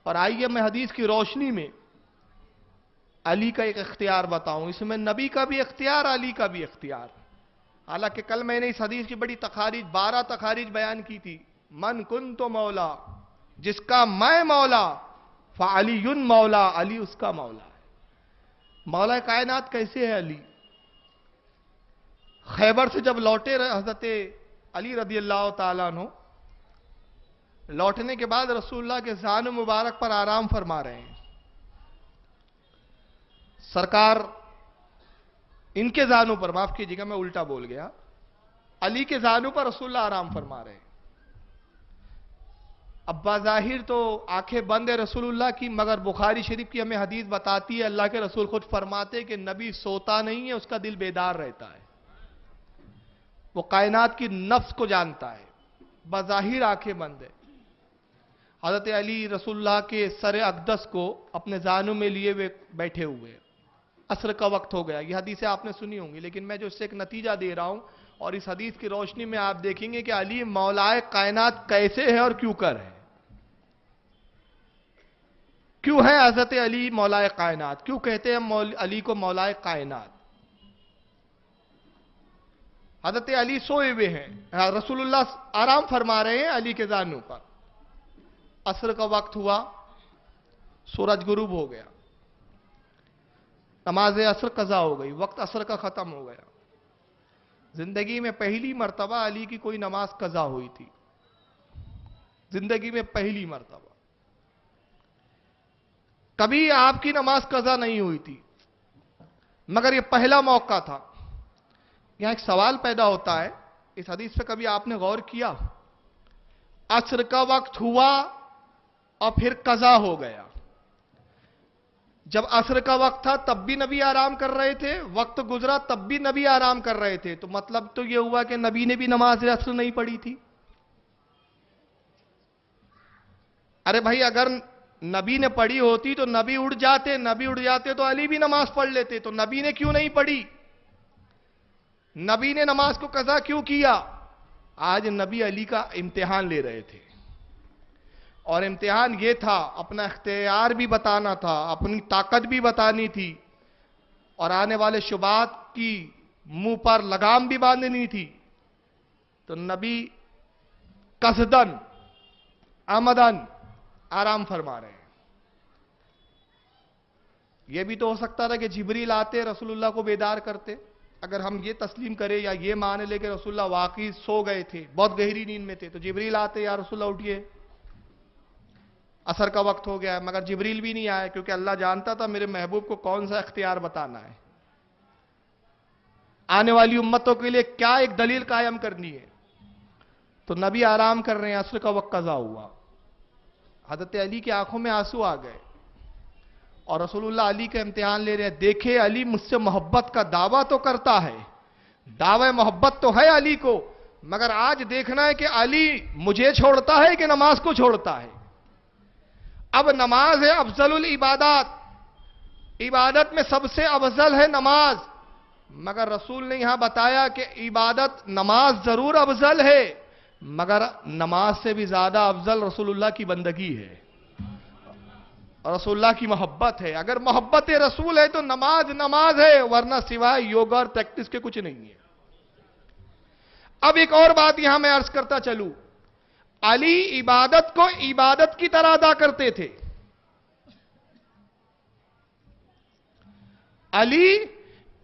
اور آئیے میں حدیث کی روشنی میں علی کا ایک اختیار بتاؤں، اس میں نبی کا بھی اختیار، علی کا بھی اختیار۔ حالانکہ کل میں نے اس حدیث کی بڑی تخارج 12 تخارج بیان کی تھی۔ من کنت مولا، جس کا میں مولا، فعلی مولا، علی اس کا مولا ہے۔ مولا کائنات کیسے ہے علی؟ خیبر سے جب لوٹے حضرت علی رضی اللہ تعالیٰ عنہ، لوٹنے کے بعد رسول اللہ کے ذان مبارک پر آرام فرما رہے ہیں۔ سرکار ان کے ذانوں پر، معاف کیجیے گا میں الٹا بول گیا، علی کے ذانوں پر رسول اللہ آرام فرما رہے ہیں۔ اب بظاہر تو آنکھیں بند ہے رسول اللہ کی، مگر بخاری شریف کی ہمیں حدیث بتاتی ہے، اللہ کے رسول خود فرماتے کہ نبی سوتا نہیں ہے، اس کا دل بیدار رہتا ہے، وہ کائنات کی نفس کو جانتا ہے، بظاہر آنکھیں بند ہے۔ حضرت علی رسول اللہ کے سر اقدس کو اپنے ذانوں میں لیے ہوئے بیٹھے ہوئے، عصر کا وقت ہو گیا۔ یہ حدیثیں آپ نے سنی ہوں گی، لیکن میں جو اس سے ایک نتیجہ دے رہا ہوں، اور اس حدیث کی روشنی میں آپ دیکھیں گے کہ علی مولائے کائنات کیسے ہے اور کیوں کر ہے۔ کیوں ہے حضرت علی مولائے کائنات؟ کیوں کہتے ہیں علی کو مولائے کائنات؟ حضرت علی سوئے ہوئے ہیں، رسول اللہ آرام فرما رہے ہیں علی کے ذانوں پر۔ عصر کا وقت ہوا، سورج غروب ہو گیا، نماز عصر قضا ہو گئی، وقت عصر کا ختم ہو گیا۔ زندگی میں پہلی مرتبہ علی کی کوئی نماز قضا ہوئی تھی، زندگی میں پہلی مرتبہ۔ کبھی آپ کی نماز قضا نہیں ہوئی تھی، مگر یہ پہلا موقع تھا۔ یہاں ایک سوال پیدا ہوتا ہے، اس حدیث پہ کبھی آپ نے غور کیا؟ عصر کا وقت ہوا اور پھر قضا ہو گیا۔ جب عصر کا وقت تھا تب بھی نبی آرام کر رہے تھے، وقت گزرا تب بھی نبی آرام کر رہے تھے، تو مطلب تو یہ ہوا کہ نبی نے بھی نماز عصر نہیں پڑھی تھی۔ ارے بھائی، اگر نبی نے پڑھی ہوتی تو نبی اٹھ جاتے تو علی بھی نماز پڑھ لیتے، تو نبی نے کیوں نہیں پڑھی؟ نبی نے نماز کو قضا کیوں کیا؟ آج نبی علی کا امتحان لے رہے تھے، اور امتحان یہ تھا، اپنا اختیار بھی بتانا تھا، اپنی طاقت بھی بتانی تھی، اور آنے والے شبہات کی منہ پر لگام بھی باندھنی تھی۔ تو نبی قصدن عمدن آرام فرما رہے ہیں۔ یہ بھی تو ہو سکتا تھا کہ جبریل آتے رسول اللہ کو بیدار کرتے۔ اگر ہم یہ تسلیم کریں یا یہ مان لے کہ رسول اللہ واقعی سو گئے تھے، بہت گہری نیند میں تھے، تو جبریل آتے، یا رسول اللہ اٹھیے، عصر کا وقت ہو گیا ہے، مگر جبریل بھی نہیں آیا، کیونکہ اللہ جانتا تھا میرے محبوب کو کون سا اختیار بتانا ہے، آنے والی امتوں کے لیے کیا ایک دلیل قائم کرنی ہے۔ تو نبی آرام کر رہے ہیں، عصر کا وقت قضا ہوا، حضرت علی کی آنکھوں میں آنسو آ گئے، اور رسول اللہ علی کا امتحان لے رہے ہیں۔ دیکھے علی مجھ سے محبت کا دعویٰ تو کرتا ہے، دعوی محبت تو ہے علی کو، مگر آج دیکھنا ہے کہ علی مجھے چھوڑتا ہے کہ نماز کو چھوڑتا ہے۔ اب نماز ہے افضل العبادات، عبادت میں سب سے افضل ہے نماز، مگر رسول نے یہاں بتایا کہ عبادت نماز ضرور افضل ہے، مگر نماز سے بھی زیادہ افضل رسول اللہ کی بندگی ہے، رسول اللہ کی محبت ہے۔ اگر محبت رسول ہے تو نماز نماز ہے، ورنہ سوائے یوگا اور پریکٹس کے کچھ نہیں ہے۔ اب ایک اور بات یہاں میں عرض کرتا چلوں، علی عبادت کو عبادت کی طرح ادا کرتے تھے۔ علی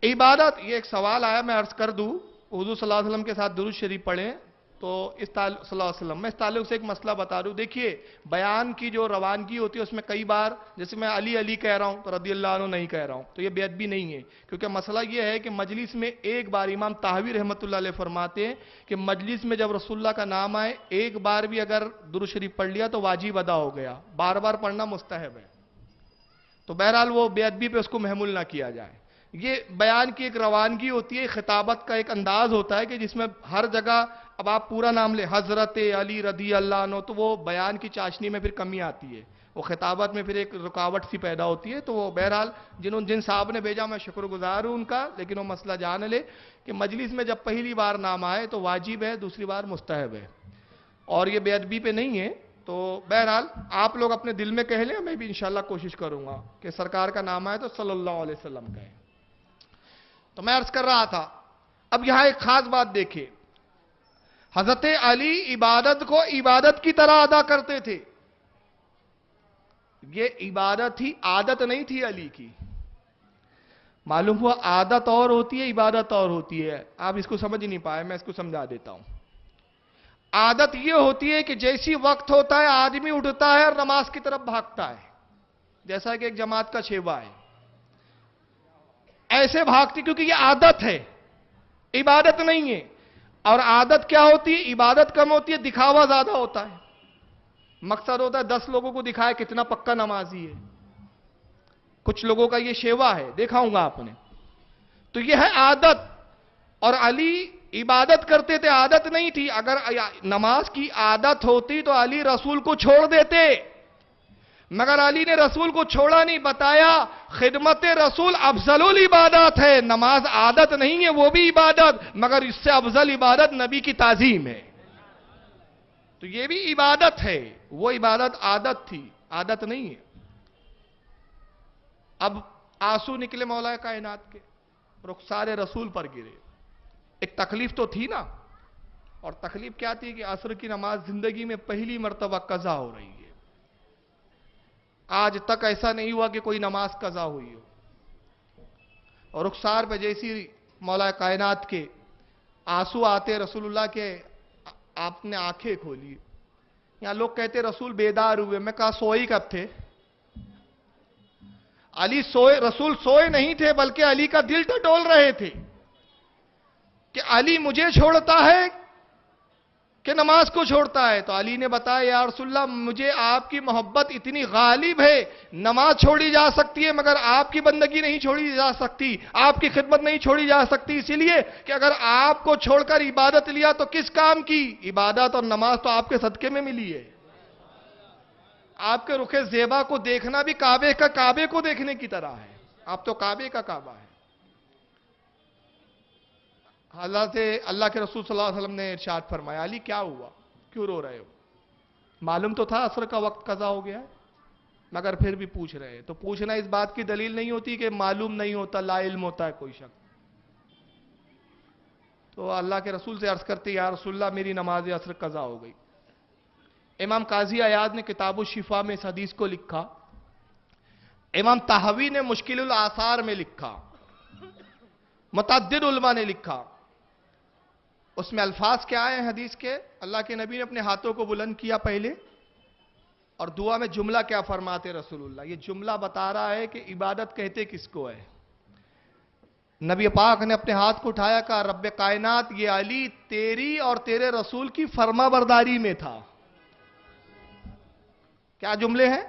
عبادت، یہ ایک سوال آیا میں عرض کر دوں، حضور صلی اللہ علیہ وسلم کے ساتھ درود شریف پڑھیں تو اس صلی اللہ علیہ وسلم میں اس تعلق سے ایک مسئلہ بتا دوں۔ دیکھیے، بیان کی جو روانگی ہوتی ہے اس میں کئی بار جیسے میں علی علی کہہ رہا ہوں تو رضی اللہ عنہ نہیں کہہ رہا ہوں، تو یہ بے ادبی نہیں ہے، کیونکہ مسئلہ یہ ہے کہ مجلس میں ایک بار امام طحاوی رحمۃ اللہ علیہ فرماتے ہیں کہ مجلس میں جب رسول اللہ کا نام آئے ایک بار بھی اگر درود شریف پڑھ لیا تو واجب ادا ہو گیا، بار بار پڑھنا مستحب ہے، تو بہرحال وہ بے ادبی پہ اس کو محمول نہ کیا جائے۔ یہ بیان کی ایک روانگی ہوتی ہے، خطابت کا ایک انداز ہوتا ہے کہ جس میں ہر جگہ اب آپ پورا نام لیں حضرت علی رضی اللہ عنہ، تو وہ بیان کی چاشنی میں پھر کمی آتی ہے، وہ خطابت میں پھر ایک رکاوٹ سی پیدا ہوتی ہے۔ تو وہ بہرحال جن صاحب نے بھیجا میں شکر گزار ہوں ان کا، لیکن وہ مسئلہ جان لے کہ مجلس میں جب پہلی بار نام آئے تو واجب ہے، دوسری بار مستحب ہے، اور یہ بے ادبی پہ نہیں ہے، تو بہرحال آپ لوگ اپنے دل میں کہہ لیں, میں بھی انشاءاللہ کوشش کروں گا کہ سرکار کا نام آئے تو صلی اللہ علیہ وسلم کہیں. تو میں عرض کر رہا تھا, اب یہاں ایک خاص بات دیکھیں, حضرت علی عبادت کو عبادت کی طرح ادا کرتے تھے. یہ عبادت ہی عادت نہیں تھی علی کی. معلوم ہوا عادت اور ہوتی ہے, عبادت اور ہوتی ہے. آپ اس کو سمجھ نہیں پائے, میں اس کو سمجھا دیتا ہوں. عادت یہ ہوتی ہے کہ جیسی وقت ہوتا ہے آدمی اٹھتا ہے اور نماز کی طرف بھاگتا ہے, جیسا کہ ایک جماعت کا شیوا ہے, ایسے بھاگتی, کیونکہ یہ عادت ہے, عبادت نہیں ہے. اور عادت کیا ہوتی ہے؟ عبادت کم ہوتی ہے, دکھاوا زیادہ ہوتا ہے. مقصد ہوتا ہے 10 لوگوں کو دکھائے کتنا پکا نمازی ہے. کچھ لوگوں کا یہ شیوا ہے, دیکھا ہوں گا آپ نے. تو یہ ہے عادت. اور علی عبادت کرتے تھے, عادت نہیں تھی. اگر نماز کی عادت ہوتی تو علی رسول کو چھوڑ دیتے, مگر علی نے رسول کو چھوڑا نہیں. بتایا خدمت رسول افضل العبادات ہے, نماز عادت نہیں ہے, وہ بھی عبادت, مگر اس سے افضل عبادت نبی کی تعظیم ہے. تو یہ بھی عبادت ہے, وہ عبادت عادت تھی, عادت نہیں ہے. اب آنسو نکلے مولا کائنات کے, رخسار رسول پر گرے. ایک تکلیف تو تھی نا, اور تکلیف کیا تھی کہ عصر کی نماز زندگی میں پہلی مرتبہ قضا ہو رہی ہے. آج تک ایسا نہیں ہوا کہ کوئی نماز قضا ہوئی ہو. اور رخسار پہ جیسی مولا کائنات کے آنسو آتے رسول اللہ کے, آپ نے آنکھیں کھولی. یہاں لوگ کہتے رسول بیدار ہوئے, میں کہا سوئی کب تھے؟ علی سوئے, رسول سوئے نہیں تھے, بلکہ علی کا دل ٹٹول رہے تھے کہ علی مجھے چھوڑتا ہے کہ نماز کو چھوڑتا ہے. تو علی نے بتایا یا رسول اللہ مجھے آپ کی محبت اتنی غالب ہے, نماز چھوڑی جا سکتی ہے مگر آپ کی بندگی نہیں چھوڑی جا سکتی, آپ کی خدمت نہیں چھوڑی جا سکتی, اسی لیے کہ اگر آپ کو چھوڑ کر عبادت لیا تو کس کام کی عبادت؟ اور نماز تو آپ کے صدقے میں ملی ہے. آپ کے رخ زیبا کو دیکھنا بھی کعبے کو دیکھنے کی طرح ہے. آپ تو کعبے کا کعبہ ہے. اللہ کے رسول صلی اللہ علیہ وسلم نے ارشاد فرمایا علی کیا ہوا, کیوں رو رہے ہو؟ معلوم تو تھا عصر کا وقت قضا ہو گیا ہے, مگر پھر بھی پوچھ رہے ہیں. تو پوچھنا اس بات کی دلیل نہیں ہوتی کہ معلوم نہیں ہوتا, لا علم ہوتا ہے کوئی شخص. تو اللہ کے رسول سے عرض کرتے یا رسول اللہ میری نماز عصر قضا ہو گئی. امام قاضی عیاض نے کتاب الشفا میں اس حدیث کو لکھا, امام طحاوی نے مشکل الآثار میں لکھا, متعدد علماء نے لکھا. اس میں الفاظ کیا ہیں حدیث کے؟ اللہ کے نبی نے اپنے ہاتھوں کو بلند کیا پہلے, اور دعا میں جملہ کیا فرماتے رسول اللہ؟ یہ جملہ بتا رہا ہے کہ عبادت کہتے کس کو ہے. نبی پاک نے اپنے ہاتھ کو اٹھایا, کہا رب کائنات یہ علی تیری اور تیرے رسول کی فرما برداری میں تھا. کیا جملے ہیں؟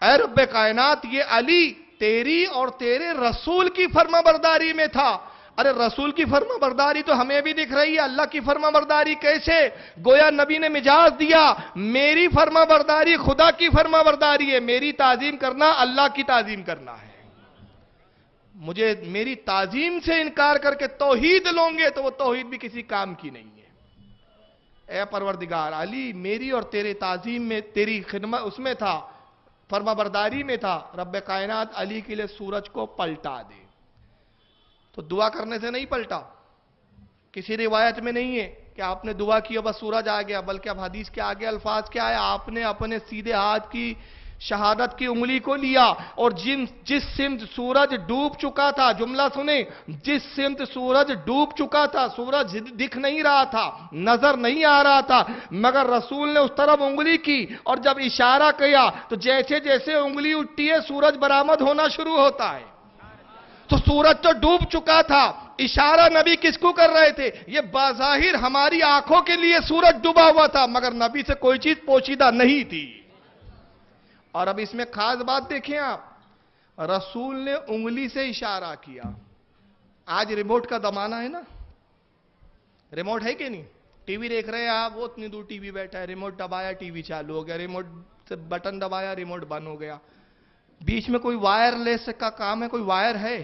اے رب کائنات یہ علی تیری اور تیرے رسول کی فرما برداری میں تھا. ارے رسول کی فرما برداری تو ہمیں بھی دکھ رہی ہے, اللہ کی فرما برداری کیسے؟ گویا نبی نے مجاز دیا, میری فرما برداری خدا کی فرما برداری ہے, میری تعظیم کرنا اللہ کی تعظیم کرنا ہے. مجھے میری تعظیم سے انکار کر کے توحید لوں گے تو وہ توحید بھی کسی کام کی نہیں ہے. اے پروردگار علی میری اور تیرے تعظیم میں, تیری خدمت اس میں تھا, فرما برداری میں تھا. رب کائنات علی کے لئے سورج کو پلٹا دے. تو دعا کرنے سے نہیں پلٹا, کسی روایت میں نہیں ہے کہ آپ نے دعا کی اور بس سورج آ گیا, بلکہ اب حدیث کے آگے الفاظ کیا ہے؟ آپ نے اپنے سیدھے ہاتھ کی شہادت کی انگلی کو لیا اور جس سمت سورج ڈوب چکا تھا, جملہ سنیں, جس سمت سورج ڈوب چکا تھا, سورج دکھ نہیں رہا تھا, نظر نہیں آ رہا تھا, مگر رسول نے اس طرف انگلی کی اور جب اشارہ کیا تو جیسے جیسے انگلی اٹھتی ہے سورج برآمد ہونا شروع ہوتا ہے. تو سورج تو ڈوب چکا تھا, اشارہ نبی کس کو کر رہے تھے؟ یہ بظاہر ہماری آنکھوں کے لیے سورج ڈوبا ہوا تھا, مگر نبی سے کوئی چیز پوشیدہ نہیں تھی. اور اب اس میں خاص بات دیکھیں آپ, رسول نے انگلی سے اشارہ کیا. آج ریموٹ کا زمانہ ہے نا, ریموٹ ہے کہ نہیں؟ ٹی وی دیکھ رہے ہیں آپ, وہ اتنی دور ٹی وی بیٹھا ہے, ریموٹ دبایا ٹی وی چالو ہو گیا, ریموٹ سے بٹن دبایا ریموٹ بند ہو گیا. بیچ میں کوئی وائرلیس کا کام ہے, کوئی وائر ہے,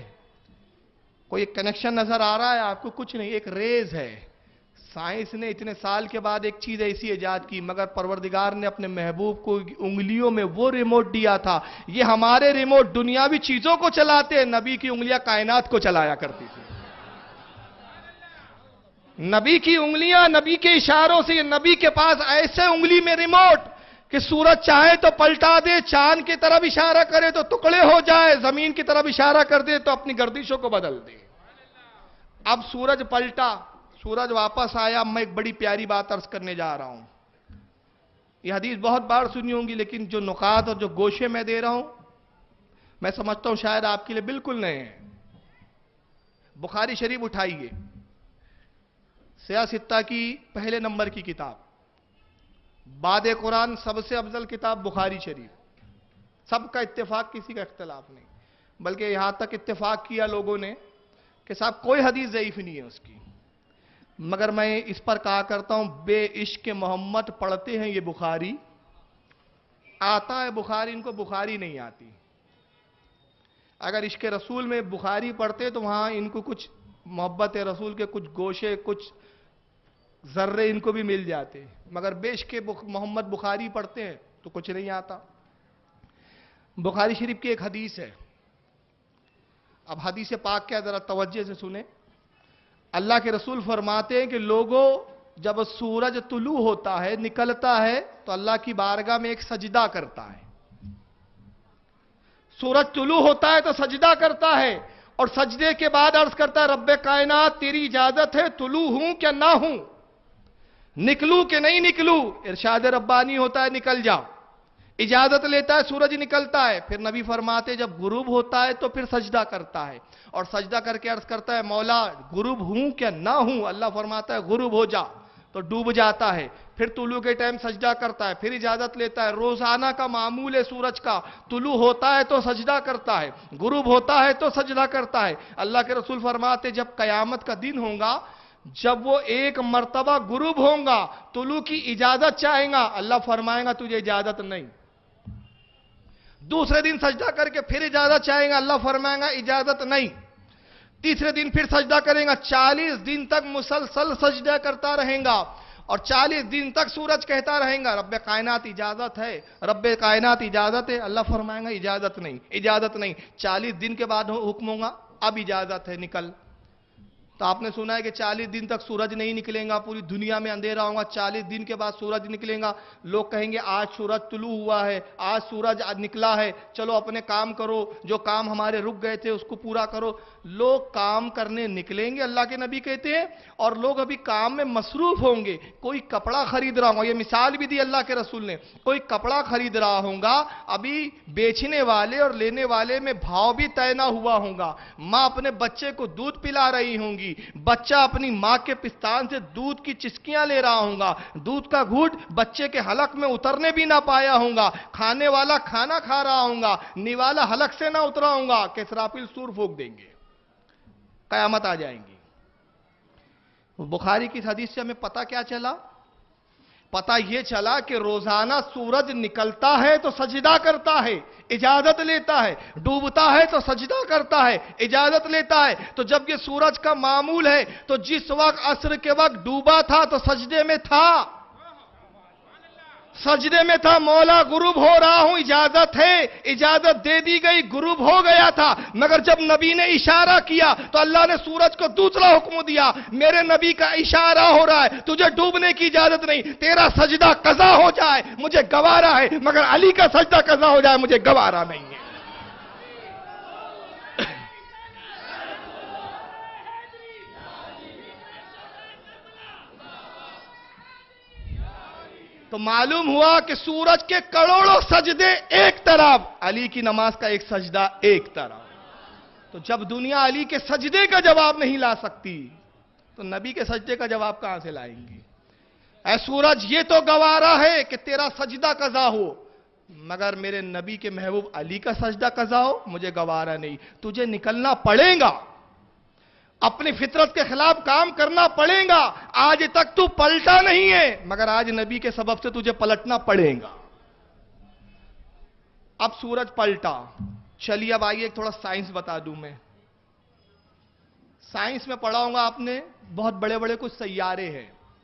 کوئی کنیکشن نظر آ رہا ہے آپ کو؟ کچھ نہیں, ایک ریز ہے, سائنس نے اتنے سال کے بعد ایک چیز ایسی ایجاد کی، مگر پروردگار نے اپنے محبوب کو انگلیوں میں وہ ریموٹ دیا تھا. یہ ہمارے ریموٹ دنیاوی چیزوں کو چلاتے ہیں، نبی کی انگلیاں کائنات کو چلایا کرتی تھی. نبی کی انگلیاں، نبی کے اشاروں سے، نبی کے پاس ایسے انگلی میں ریموٹ کہ سورج چاہے تو پلٹا دے، چاند کی طرف اشارہ کرے تو ٹکڑے ہو جائے، زمین کی طرف اشارہ کر دے تو اپنی گردشوں کو بدل دے. اب سورج پلٹا، سورج واپس آیا. میں ایک بڑی پیاری بات عرض کرنے جا رہا ہوں. یہ حدیث بہت بار سنی ہوں گی، لیکن جو نکات اور جو گوشے میں دے رہا ہوں میں سمجھتا ہوں شاید آپ کے لیے بالکل نئے ہیں. بخاری شریف اٹھائیے، سیاستہ کی پہلے نمبر کی کتاب، بعد قرآن سب سے افضل کتاب بخاری شریف. سب کا اتفاق، کسی کا اختلاف نہیں، بلکہ یہاں تک اتفاق کیا لوگوں نے کہ صاحب کوئی حدیث ضعیف نہیں ہے اس کی. مگر میں اس پر کہا کرتا ہوں، بے عشق محمد پڑھتے ہیں یہ بخاری، آتا ہے بخاری، ان کو بخاری نہیں آتی. اگر عشق رسول میں بخاری پڑھتے تو وہاں ان کو کچھ محبت رسول کے کچھ گوشے، کچھ ذرے ان کو بھی مل جاتے. مگر بے عشق محمد بخاری پڑھتے ہیں تو کچھ نہیں آتا. بخاری شریف کی ایک حدیث ہے. اب حدیث پاک کیا، ذرا توجہ سے سنیں. اللہ کے رسول فرماتے ہیں کہ لوگوں، جب سورج طلوع ہوتا ہے، نکلتا ہے، تو اللہ کی بارگاہ میں ایک سجدہ کرتا ہے. سورج طلوع ہوتا ہے تو سجدہ کرتا ہے، اور سجدے کے بعد عرض کرتا ہے رب کائنات تیری اجازت ہے طلوع ہوں کیا نہ ہوں، نکلوں کہ نہیں نکلوں. ارشاد ربانی ہوتا ہے نکل جا. اجازت لیتا ہے، سورج نکلتا ہے. پھر نبی فرماتے جب غروب ہوتا ہے تو پھر سجدہ کرتا ہے، اور سجدہ کر کے عرض کرتا ہے مولا غروب ہوں کیا نہ ہوں. اللہ فرماتا ہے غروب ہو جا، تو ڈوب جاتا ہے. پھر طلوع کے ٹائم سجدہ کرتا ہے، پھر اجازت لیتا ہے. روزانہ کا معمول ہے سورج کا، طلوع ہوتا ہے تو سجدہ کرتا ہے، غروب ہوتا ہے تو سجدہ کرتا ہے. اللہ کے رسول فرماتے جب قیامت کا دن ہوگا، جب وہ ایک مرتبہ غروب ہوگا، طلوع کی اجازت چاہیں گا، اللہ فرمائے گا تجھے اجازت نہیں. دوسرے دن سجدہ کر کے پھر اجازت چاہیں گا، اللہ فرمائے گا اجازت نہیں. تیسرے دن پھر سجدہ کریں گا. 40 دن تک مسلسل سجدہ کرتا رہیں گا، اور 40 دن تک سورج کہتا رہیں گا رب کائنات اجازت ہے، رب کائنات اجازت ہے. اللہ فرمائے گا اجازت نہیں، اجازت نہیں. 40 دن کے بعد حکم ہوگا اب اجازت ہے، نکل. تو آپ نے سنا ہے کہ 40 دن تک سورج نہیں نکلیں گا، پوری دنیا میں اندھیرا ہوگا. 40 دن کے بعد سورج نکلیں گا. لوگ کہیں گے آج سورج طلوع ہوا ہے، آج سورج نکلا ہے، چلو اپنے کام کرو، جو کام ہمارے رک گئے تھے اس کو پورا کرو. لوگ کام کرنے نکلیں گے، اللہ کے نبی کہتے ہیں، اور لوگ ابھی کام میں مصروف ہوں گے. کوئی کپڑا خرید رہا ہوگا، یہ مثال بھی دی اللہ کے رسول نے. کوئی کپڑا خرید رہا ہوگا، ابھی بیچنے والے اور لینے والے میں بھاؤ بھی طے نہ ہوا ہوگا. ماں اپنے بچے کو دودھ پلا رہی ہوں گی، بچہ اپنی ماں کے پستان سے دودھ کی چسکیاں لے رہا ہوگا، دودھ کا گھونٹ بچے کے حلق میں اترنے بھی نہ پایا ہوگا. کھانے والا کھانا کھا رہا ہوگا، نیوالا حلق سے نہ اترا ہوگا کہ اسرافیل سور پھونک دیں گے، قیامت آ جائیں گی. بخاری کی حدیث سے ہمیں پتہ کیا چلا؟ پتہ یہ چلا کہ روزانہ سورج نکلتا ہے تو سجدہ کرتا ہے، اجازت لیتا ہے، ڈوبتا ہے تو سجدہ کرتا ہے، اجازت لیتا ہے. تو جب یہ سورج کا معمول ہے تو جس وقت عصر کے وقت ڈوبا تھا تو سجدے میں تھا، سجدے میں تھا. مولا غروب ہو رہا ہوں، اجازت ہے، اجازت دے دی گئی، غروب ہو گیا تھا. مگر جب نبی نے اشارہ کیا تو اللہ نے سورج کو دوسرا حکم دیا، میرے نبی کا اشارہ ہو رہا ہے، تجھے ڈوبنے کی اجازت نہیں، تیرا سجدہ قضا ہو جائے مجھے گوارا ہے، مگر علی کا سجدہ قضا ہو جائے مجھے گوارا نہیں ہے. تو معلوم ہوا کہ سورج کے کروڑوں سجدے ایک طرف، علی کی نماز کا ایک سجدہ ایک طرف. تو جب دنیا علی کے سجدے کا جواب نہیں لا سکتی تو نبی کے سجدے کا جواب کہاں سے لائیں گی؟ اے سورج یہ تو گوارا ہے کہ تیرا سجدہ قضا ہو، مگر میرے نبی کے محبوب علی کا سجدہ قضا ہو مجھے گوارا نہیں. تجھے نکلنا پڑے گا، اپنی فطرت کے خلاف کام کرنا پڑے گا. آج تک تو پلٹا نہیں ہے، مگر آج نبی کے سبب سے تجھے پلٹنا پڑے گا. اب سورج پلٹا. چلیے اب آئیے ایک تھوڑا سائنس بتا دوں میں. سائنس میں پڑھا ہوگا آپ نے، بہت بڑے بڑے کچھ سیارے ہیں.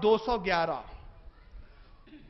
211,